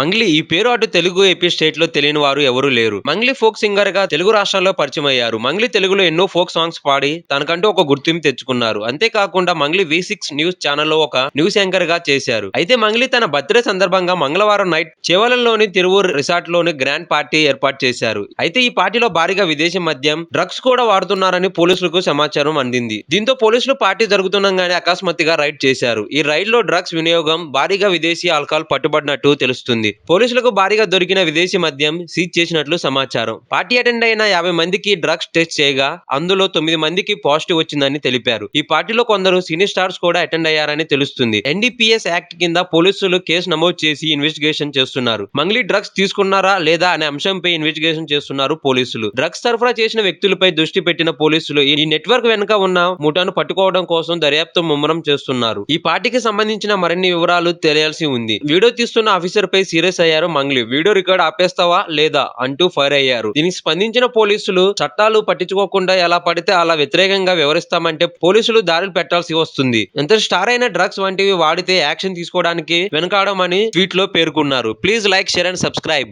మంగ్లీ ఈ పేరు అటు తెలుగు ఏపీ స్టేట్ లో తెలియని వారు ఎవరూ లేరు. మంగ్లీ ఫోక్ సింగర్ గా తెలుగు రాష్ట్రాల్లో పరిచయం అయ్యారు. మంగ్లీ తెలుగులో ఎన్నో ఫోక్ సాంగ్స్ పాడి తనకంటూ ఒక గుర్తింపు తెచ్చుకున్నారు. అంతేకాకుండా మంగ్లీ V6 న్యూస్ ఛానల్లో ఒక న్యూస్ యాంకర్ గా చేశారు. అయితే మంగ్లీ తన బర్త్డే సందర్భంగా మంగళవారం నైట్ చేవెళ్లలోని తిరువూరు రిసార్ట్ లోని గ్రాండ్ పార్టీ ఏర్పాటు చేశారు. అయితే ఈ పార్టీలో భారీగా విదేశీ మద్యం, డ్రగ్స్ కూడా వాడుతున్నారని పోలీసులకు సమాచారం అందింది. దీంతో పోలీసులు పార్టీ జరుగుతుండగానే అకస్మాత్తుగా రైడ్ చేశారు. ఈ రైడ్ లో డ్రగ్స్ వినియోగం, భారీగా విదేశీ ఆల్కహాల్ పట్టుబడినట్టు తెలుస్తుంది. పోలీసులకు భారీగా దొరికిన విదేశీ మద్యం సీజ్ చేసినట్లు సమాచారం. పార్టీ అటెండ్ అయిన 50 మందికి డ్రగ్స్ టెస్ట్ చేయగా అందులో 9 మందికి పాజిటివ్ వచ్చిందని తెలిపారు. ఈ పార్టీలో కొందరు సినీ స్టార్స్ కూడా అటెండ్ అయ్యారని తెలుస్తుంది. NDPS యాక్ట్ కింద పోలీసులు కేసు నమోదు చేసి ఇన్వెస్టిగేషన్ చేస్తున్నారు. మంగ్లీ డ్రగ్స్ తీసుకున్నారా లేదా అనే అంశంపై ఇన్వెస్టిగేషన్ చేస్తున్నారు పోలీసులు. డ్రగ్స్ సరఫరా చేసిన వ్యక్తులపై దృష్టి పెట్టిన పోలీసులు ఈ నెట్వర్క్ వెనుక ఉన్న ముఠాను పట్టుకోవడం కోసం దర్యాప్తు ముమ్మరం చేస్తున్నారు. ఈ పార్టీకి సంబంధించిన మరిన్ని వివరాలు తెలియాల్సి ఉంది. వీడియో తీస్తున్న ఆఫీసర్ పై సీరియస్ అయ్యారు మంగ్లీ. వీడియో రికార్డ్ ఆపేస్తావా లేదా అంటూ ఫైర్ అయ్యారు. దీనికి స్పందించిన పోలీసులు చట్టాలు పట్టించుకోకుండా ఎలా పడితే అలా వ్యతిరేకంగా వ్యవహరిస్తామంటే పోలీసులు దారులు పెట్టాల్సి వస్తుంది. ఎంత స్టార్ అయిన డ్రగ్స్ వంటివి వాడితే యాక్షన్ తీసుకోవడానికి వెనకాడమని ట్వీట్ లో పేర్కొన్నారు. Please like, share and subscribe.